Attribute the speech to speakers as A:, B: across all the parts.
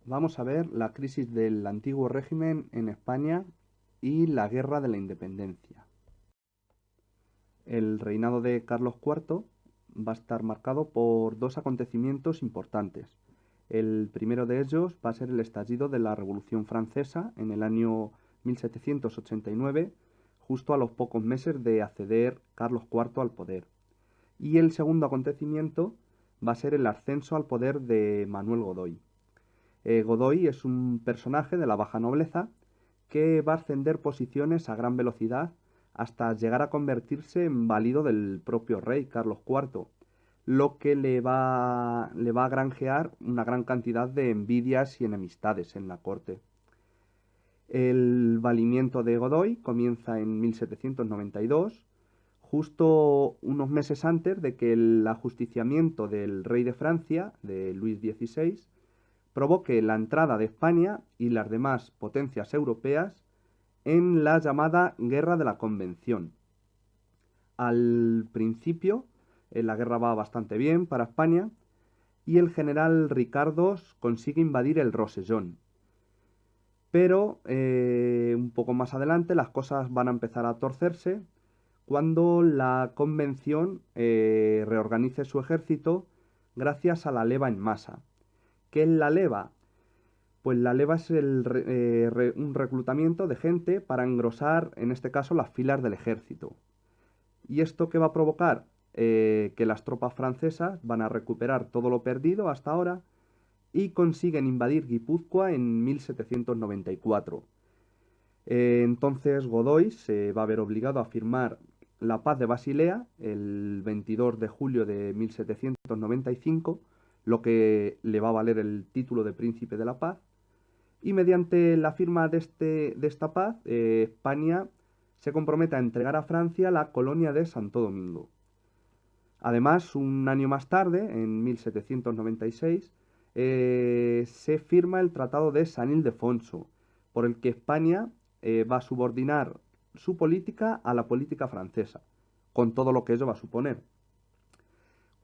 A: Vamos a ver la crisis del antiguo régimen en España y la guerra de la independencia. El reinado de Carlos IV va a estar marcado por dos acontecimientos importantes. El primero de ellos va a ser el estallido de la Revolución Francesa en el año 1789, justo a los pocos meses de acceder Carlos IV al poder. Y el segundo acontecimiento va a ser el ascenso al poder de Manuel Godoy. Godoy es un personaje de la baja nobleza que va a ascender posiciones a gran velocidad hasta llegar a convertirse en válido del propio rey Carlos IV, lo que le va a granjear una gran cantidad de envidias y enemistades en la corte. El valimiento de Godoy comienza en 1792, justo unos meses antes de que el ajusticiamiento del rey de Francia, de Luis XVI, provoque la entrada de España y las demás potencias europeas en la llamada Guerra de la Convención. Al principio, la guerra va bastante bien para España y el general Ricardos consigue invadir el Rosellón. Pero un poco más adelante las cosas van a empezar a torcerse cuando la Convención reorganice su ejército gracias a la leva en masa. ¿Qué es la leva? Pues la leva es un reclutamiento de gente para engrosar, en este caso, las filas del ejército. ¿Y esto qué va a provocar? Que las tropas francesas van a recuperar todo lo perdido hasta ahora y consiguen invadir Guipúzcoa en 1794. Entonces Godoy se va a ver obligado a firmar la paz de Basilea el 22 de julio de 1795, lo que le va a valer el título de Príncipe de la Paz. Y mediante la firma de esta paz, España se compromete a entregar a Francia la colonia de Santo Domingo. Además, un año más tarde, en 1796, se firma el Tratado de San Ildefonso, por el que España va a subordinar su política a la política francesa, con todo lo que ello va a suponer.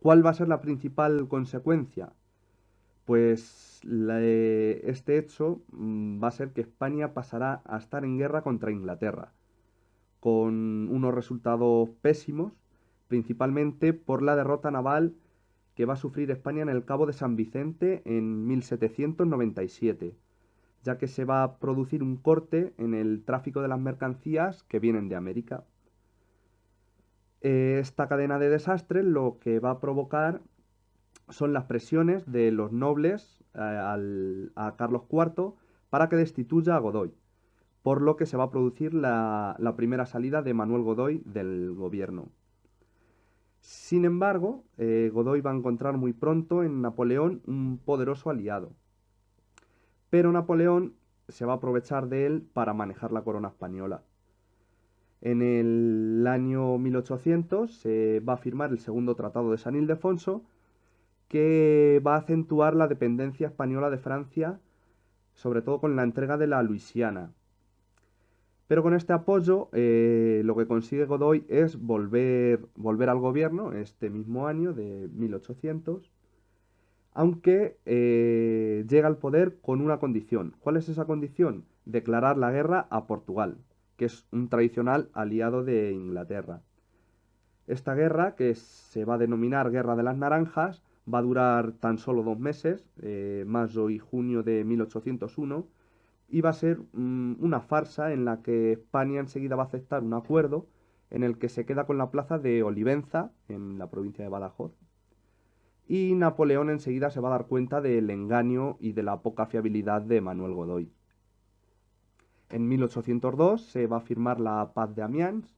A: ¿Cuál va a ser la principal consecuencia? Pues este hecho va a ser que España pasará a estar en guerra contra Inglaterra, con unos resultados pésimos, principalmente por la derrota naval que va a sufrir España en el Cabo de San Vicente en 1797, ya que se va a producir un corte en el tráfico de las mercancías que vienen de América. Esta cadena de desastres lo que va a provocar son las presiones de los nobles a Carlos IV para que destituya a Godoy, por lo que se va a producir la primera salida de Manuel Godoy del gobierno. Sin embargo, Godoy va a encontrar muy pronto en Napoleón un poderoso aliado, pero Napoleón se va a aprovechar de él para manejar la corona española. En el año 1800 se va a firmar el segundo Tratado de San Ildefonso, que va a acentuar la dependencia española de Francia, sobre todo con la entrega de la Luisiana. Pero con este apoyo, lo que consigue Godoy es volver al gobierno este mismo año de 1800, aunque llega al poder con una condición. ¿Cuál es esa condición? Declarar la guerra a Portugal, que es un tradicional aliado de Inglaterra. Esta guerra, que se va a denominar Guerra de las Naranjas, va a durar tan solo 2 meses, mayo y junio de 1801, y va a ser una farsa en la que España enseguida va a aceptar un acuerdo en el que se queda con la plaza de Olivenza, en la provincia de Badajoz, y Napoleón enseguida se va a dar cuenta del engaño y de la poca fiabilidad de Manuel Godoy. En 1802 se va a firmar la Paz de Amiens,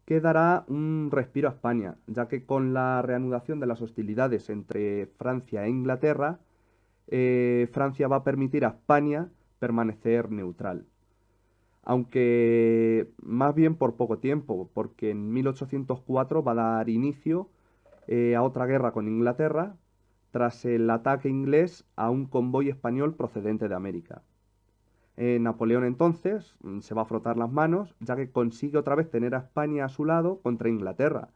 A: que dará un respiro a España, ya que con la reanudación de las hostilidades entre Francia e Inglaterra, Francia va a permitir a España permanecer neutral. Aunque más bien por poco tiempo, porque en 1804 va a dar inicio a otra guerra con Inglaterra, tras el ataque inglés a un convoy español procedente de América. Napoleón entonces se va a frotar las manos, ya que consigue otra vez tener a España a su lado contra Inglaterra.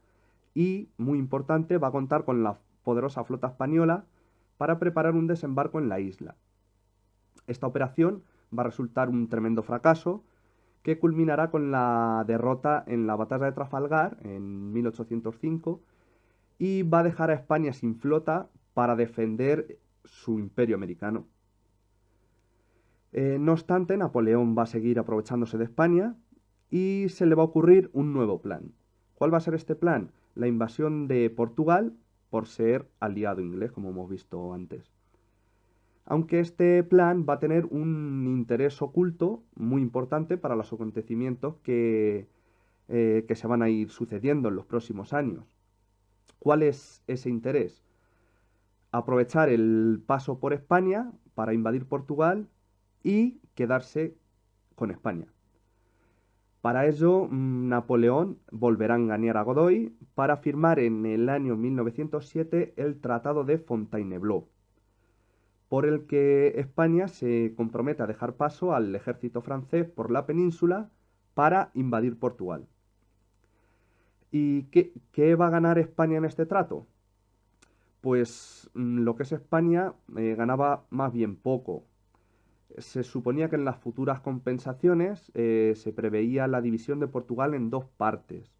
A: Y, muy importante, va a contar con la poderosa flota española para preparar un desembarco en la isla. Esta operación va a resultar un tremendo fracaso que culminará con la derrota en la batalla de Trafalgar en 1805 y va a dejar a España sin flota para defender su imperio americano. No obstante, Napoleón va a seguir aprovechándose de España y se le va a ocurrir un nuevo plan. ¿Cuál va a ser este plan? La invasión de Portugal por ser aliado inglés, como hemos visto antes. Aunque este plan va a tener un interés oculto muy importante para los acontecimientos que se van a ir sucediendo en los próximos años. ¿Cuál es ese interés? Aprovechar el paso por España para invadir Portugal y quedarse con España. Para ello, Napoleón volverá a engañar a Godoy para firmar en el año 1907 el Tratado de Fontainebleau, por el que España se compromete a dejar paso al ejército francés por la península para invadir Portugal. ¿Y qué va a ganar España en este trato? Pues lo que es España ganaba más bien poco. Se suponía que en las futuras compensaciones se preveía la división de Portugal en dos partes.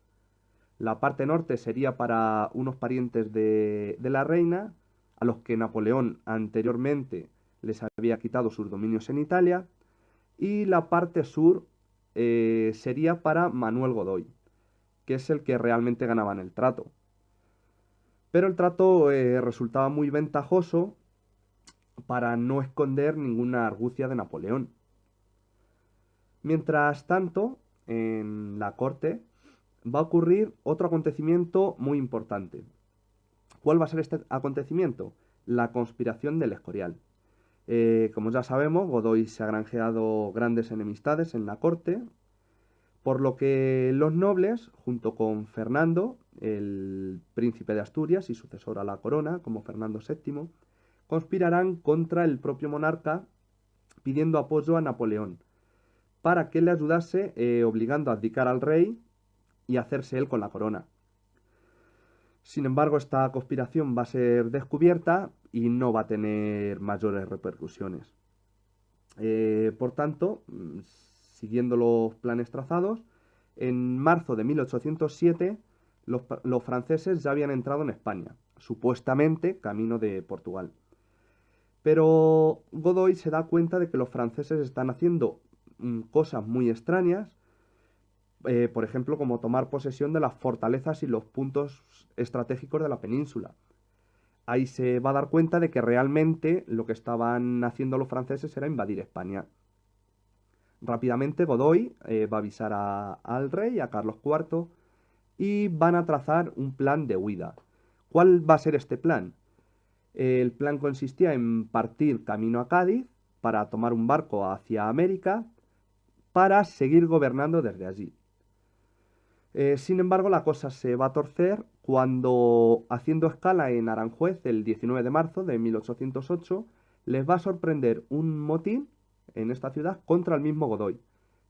A: La parte norte sería para unos parientes de la reina, a los que Napoleón anteriormente les había quitado sus dominios en Italia, y la parte sur sería para Manuel Godoy, que es el que realmente ganaba en el trato. Pero el trato resultaba muy ventajoso para no esconder ninguna argucia de Napoleón. Mientras tanto, en la corte va a ocurrir otro acontecimiento muy importante. ¿Cuál va a ser este acontecimiento? La conspiración del Escorial. Como ya sabemos, Godoy se ha granjeado grandes enemistades en la corte, por lo que los nobles, junto con Fernando, el príncipe de Asturias y sucesor a la corona, como Fernando VII, conspirarán contra el propio monarca pidiendo apoyo a Napoleón para que le ayudase obligando a abdicar al rey y hacerse él con la corona. Sin embargo, esta conspiración va a ser descubierta y no va a tener mayores repercusiones. Por tanto, siguiendo los planes trazados, en marzo de 1807 los franceses ya habían entrado en España, supuestamente camino de Portugal. Pero Godoy se da cuenta de que los franceses están haciendo cosas muy extrañas, por ejemplo, como tomar posesión de las fortalezas y los puntos estratégicos de la península. Ahí se va a dar cuenta de que realmente lo que estaban haciendo los franceses era invadir España. Rápidamente Godoy va a avisar al rey, a Carlos IV, y van a trazar un plan de huida. ¿Cuál va a ser este plan? El plan consistía en partir camino a Cádiz para tomar un barco hacia América para seguir gobernando desde allí. Sin embargo, la cosa se va a torcer cuando, haciendo escala en Aranjuez el 19 de marzo de 1808, les va a sorprender un motín en esta ciudad contra el mismo Godoy,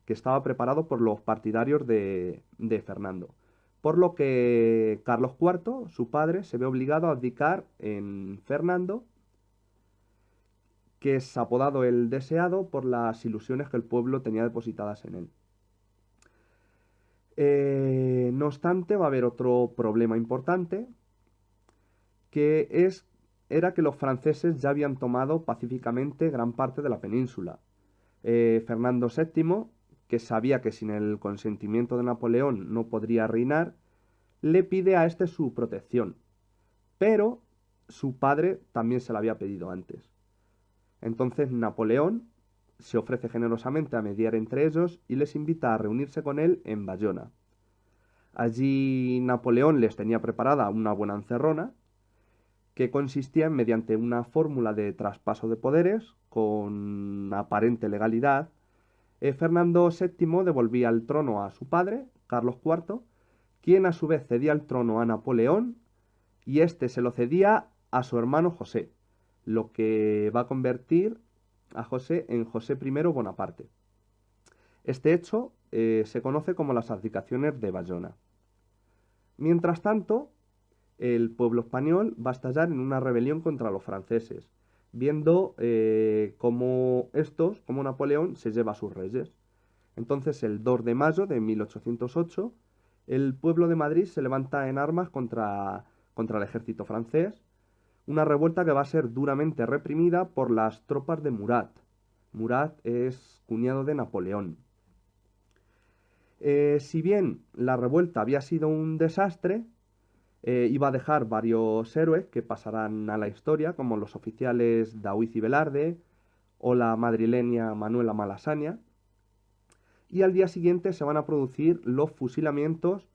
A: que estaba preparado por los partidarios de Fernando. Por lo que Carlos IV, su padre, se ve obligado a abdicar en Fernando, que es apodado el Deseado por las ilusiones que el pueblo tenía depositadas en él. No obstante, va a haber otro problema importante, era que los franceses ya habían tomado pacíficamente gran parte de la península. Fernando VII, que sabía que sin el consentimiento de Napoleón no podría reinar, le pide a este su protección, pero su padre también se la había pedido antes. Entonces Napoleón se ofrece generosamente a mediar entre ellos y les invita a reunirse con él en Bayona. Allí Napoleón les tenía preparada una buena encerrona que consistía en, mediante una fórmula de traspaso de poderes con aparente legalidad, Fernando VII devolvía el trono a su padre, Carlos IV, quien a su vez cedía el trono a Napoleón y éste se lo cedía a su hermano José, lo que va a convertir a José en José I Bonaparte. Este hecho se conoce como las abdicaciones de Bayona. Mientras tanto, el pueblo español va a estallar en una rebelión contra los franceses. viendo cómo Napoleón se lleva a sus reyes. Entonces, el 2 de mayo de 1808, el pueblo de Madrid se levanta en armas contra el ejército francés, una revuelta que va a ser duramente reprimida por las tropas de Murat. Murat es cuñado de Napoleón. Si bien la revuelta había sido un desastre, iba a dejar varios héroes que pasarán a la historia, como los oficiales Daoiz y Velarde o la madrileña Manuela Malasaña. Y al día siguiente se van a producir los fusilamientos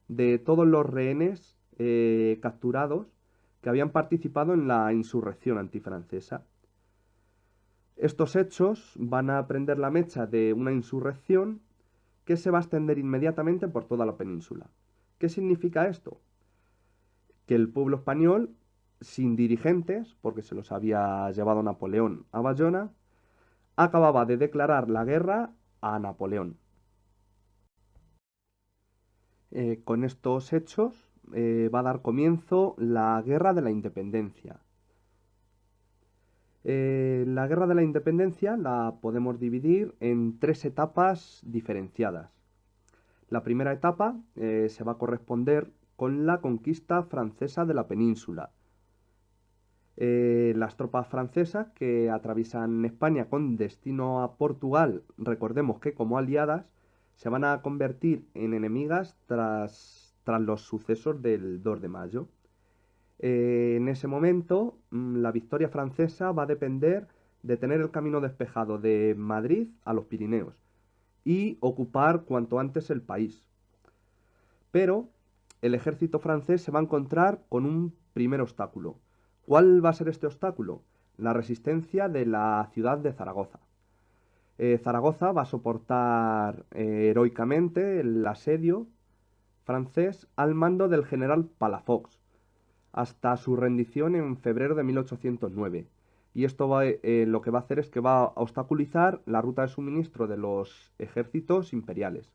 A: de todos los rehenes capturados que habían participado en la insurrección antifrancesa. Estos hechos van a prender la mecha de una insurrección que se va a extender inmediatamente por toda la península. ¿Qué significa esto? Que el pueblo español, sin dirigentes, porque se los había llevado Napoleón a Bayona, acababa de declarar la guerra a Napoleón. Con estos hechos va a dar comienzo la Guerra de la Independencia. La Guerra de la Independencia la podemos dividir en 3 etapas diferenciadas. La primera etapa se va a corresponder con la conquista francesa de la península. Las tropas francesas que atraviesan España con destino a Portugal, recordemos que como aliadas, se van a convertir en enemigas tras los sucesos del 2 de mayo. En ese momento, la victoria francesa va a depender de tener el camino despejado de Madrid a los Pirineos y ocupar cuanto antes el país. Pero el ejército francés se va a encontrar con un primer obstáculo. ¿Cuál va a ser este obstáculo? La resistencia de la ciudad de Zaragoza. Zaragoza va a soportar heroicamente el asedio francés al mando del general Palafox hasta su rendición en febrero de 1809. Y esto lo que va a hacer es que va a obstaculizar la ruta de suministro de los ejércitos imperiales.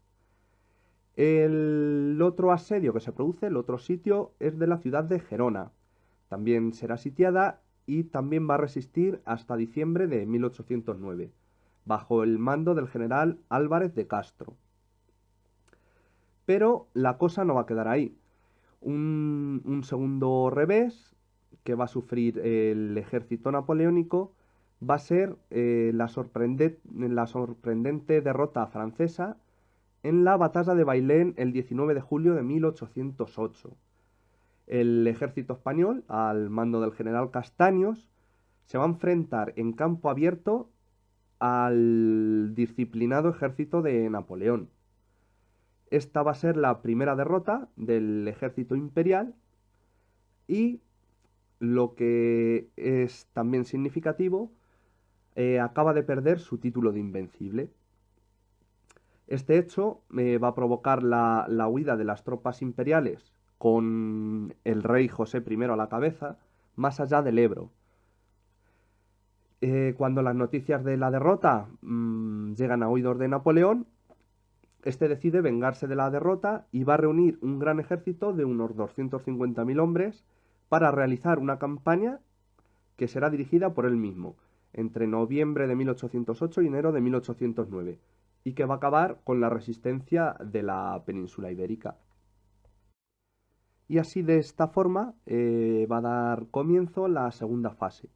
A: El otro asedio que se produce, el otro sitio, es de la ciudad de Gerona. También será sitiada y también va a resistir hasta diciembre de 1809, bajo el mando del general Álvarez de Castro. Pero la cosa no va a quedar ahí. Un segundo revés que va a sufrir el ejército napoleónico va a ser la sorprendente derrota francesa en la batalla de Bailén el 19 de julio de 1808. El ejército español, al mando del general Castaños, se va a enfrentar en campo abierto al disciplinado ejército de Napoleón. Esta va a ser la primera derrota del ejército imperial y, lo que es también significativo, acaba de perder su título de invencible. Este hecho va a provocar la huida de las tropas imperiales con el rey José I a la cabeza, más allá del Ebro. Cuando las noticias de la derrota llegan a oídos de Napoleón, este decide vengarse de la derrota y va a reunir un gran ejército de unos 250.000 hombres para realizar una campaña que será dirigida por él mismo, entre noviembre de 1808 y enero de 1809, y que va a acabar con la resistencia de la península ibérica. Y así, de esta forma, va a dar comienzo la segunda fase.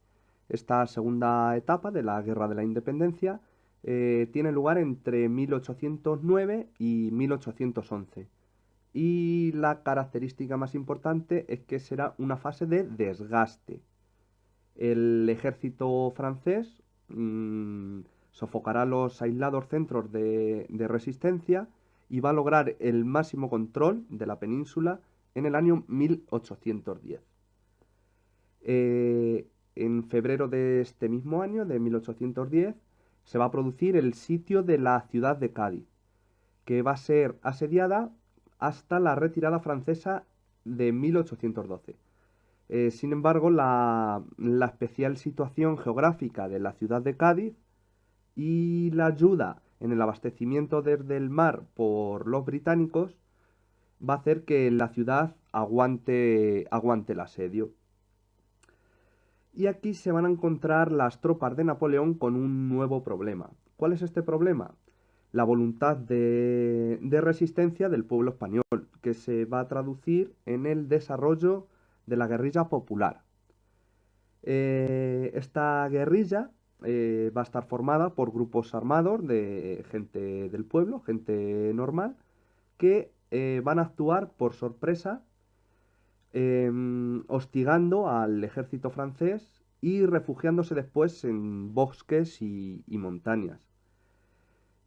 A: Esta segunda etapa de la Guerra de la Independencia tiene lugar entre 1809 y 1811. Y la característica más importante es que será una fase de desgaste. El ejército francés sofocará los aislados centros de resistencia y va a lograr el máximo control de la península en el año 1810. En febrero de este mismo año, de 1810, se va a producir el sitio de la ciudad de Cádiz, que va a ser asediada hasta la retirada francesa de 1812. Sin embargo, la especial situación geográfica de la ciudad de Cádiz y la ayuda en el abastecimiento desde el mar por los británicos va a hacer que la ciudad aguante el asedio. Y aquí se van a encontrar las tropas de Napoleón con un nuevo problema. ¿Cuál es este problema? La voluntad de resistencia del pueblo español, que se va a traducir en el desarrollo de la guerrilla popular. Esta guerrilla va a estar formada por grupos armados de gente del pueblo, gente normal, que van a actuar por sorpresa, hostigando al ejército francés y refugiándose después en bosques y montañas.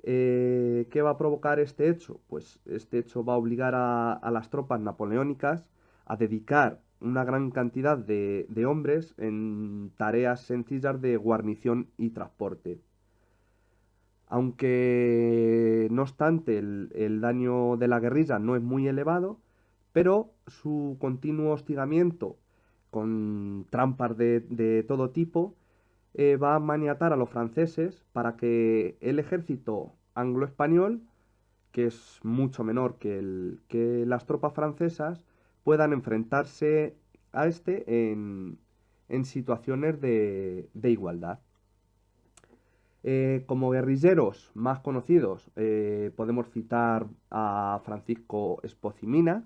A: ¿Qué va a provocar este hecho? Pues este hecho va a obligar a las tropas napoleónicas a dedicar una gran cantidad de hombres en tareas sencillas de guarnición y transporte. Aunque, no obstante, el daño de la guerrilla no es muy elevado, pero su continuo hostigamiento con trampas de todo tipo va a maniatar a los franceses para que el ejército anglo-español, que es mucho menor que las tropas francesas, puedan enfrentarse a este en situaciones de igualdad. Como guerrilleros más conocidos podemos citar a Francisco Espozimina,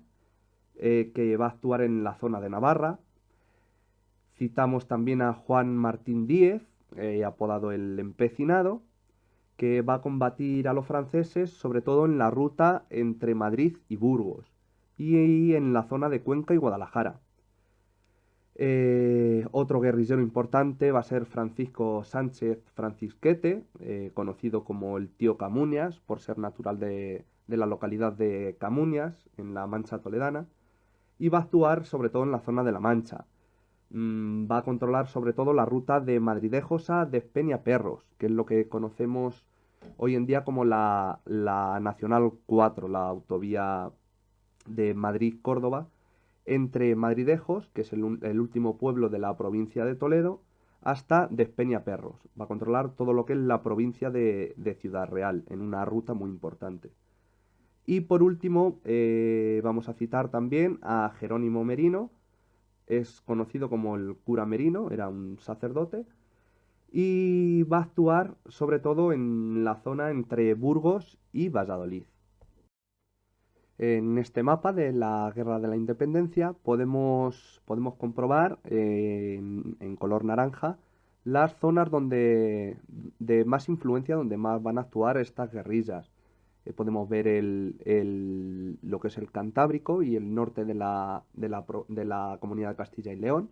A: que va a actuar en la zona de Navarra. Citamos también a Juan Martín Díez, apodado el Empecinado, que va a combatir a los franceses sobre todo en la ruta entre Madrid y Burgos y en la zona de Cuenca y Guadalajara. Otro guerrillero importante va a ser Francisco Sánchez Francisquete, conocido como el tío Camuñas, por ser natural de la localidad de Camuñas, en la Mancha toledana, y va a actuar sobre todo en la zona de la Mancha. Va a controlar sobre todo la ruta de Madridejos a Despeñaperros, que es lo que conocemos hoy en día como la Nacional 4, la autovía de Madrid-Córdoba, entre Madridejos, que es el último pueblo de la provincia de Toledo, hasta Despeñaperros. Va a controlar todo lo que es la provincia de Ciudad Real, en una ruta muy importante. Y por último, vamos a citar también a Jerónimo Merino. Es conocido como el cura Merino, era un sacerdote, y va a actuar sobre todo en la zona entre Burgos y Valladolid. En este mapa de la Guerra de la Independencia podemos comprobar en color naranja las zonas de más influencia, donde más van a actuar estas guerrillas. Podemos ver lo que es el Cantábrico y el norte de la Comunidad de Castilla y León.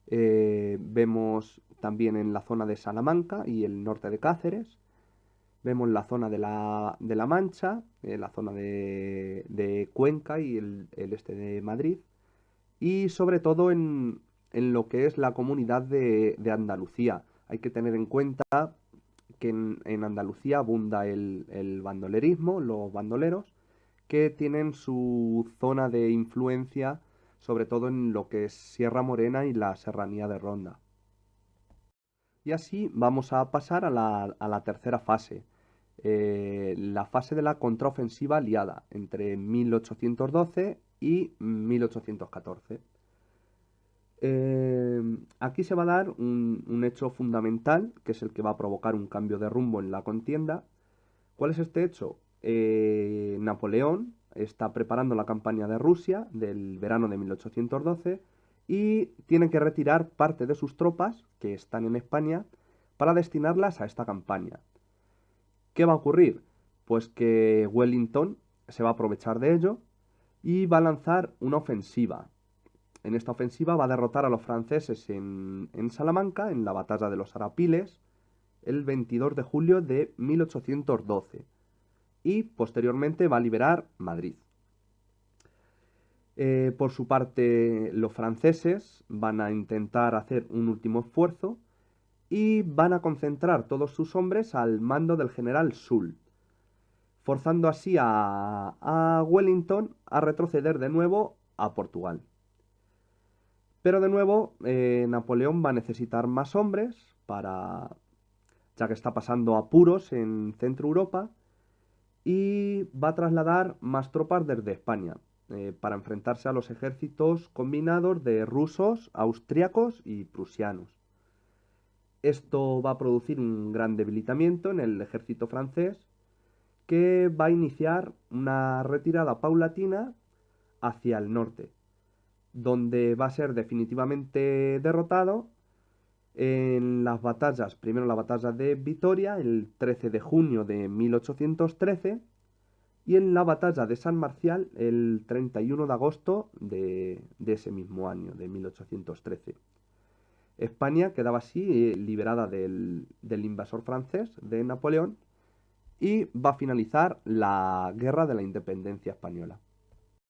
A: Vemos también en la zona de Salamanca y el norte de Cáceres. Vemos la zona de la Mancha, la zona de Cuenca y el este de Madrid. Y sobre todo en lo que es la comunidad de Andalucía. Hay que tener en cuenta que en Andalucía abunda el bandolerismo, los bandoleros, que tienen su zona de influencia sobre todo en lo que es Sierra Morena y la Serranía de Ronda. Y así vamos a pasar a la tercera fase, la fase de la contraofensiva aliada entre 1812 y 1814. Aquí se va a dar un hecho fundamental, que es el que va a provocar un cambio de rumbo en la contienda. ¿Cuál es este hecho? Napoleón está preparando la campaña de Rusia del verano de 1812 y tiene que retirar parte de sus tropas que están en España para destinarlas a esta campaña. ¿Qué va a ocurrir? Pues que Wellington se va a aprovechar de ello y va a lanzar una ofensiva. En esta ofensiva va a derrotar a los franceses en Salamanca, en la batalla de los Arapiles, el 22 de julio de 1812. Y posteriormente va a liberar Madrid. Por su parte, los franceses van a intentar hacer un último esfuerzo y van a concentrar todos sus hombres al mando del general Soult, forzando así a Wellington a retroceder de nuevo a Portugal. Pero de nuevo, Napoleón va a necesitar más hombres ya que está pasando apuros en Centro Europa, y va a trasladar más tropas desde España. para enfrentarse a los ejércitos combinados de rusos, austriacos y prusianos. Esto va a producir un gran debilitamiento en el ejército francés, que va a iniciar una retirada paulatina hacia el norte, donde va a ser definitivamente derrotado en las batallas, primero la batalla de Vitoria, el 13 de junio de 1813, y en la batalla de San Marcial, el 31 de agosto de ese mismo año, de 1813. España quedaba así liberada del invasor francés, de Napoleón, y va a finalizar la Guerra de la Independencia Española.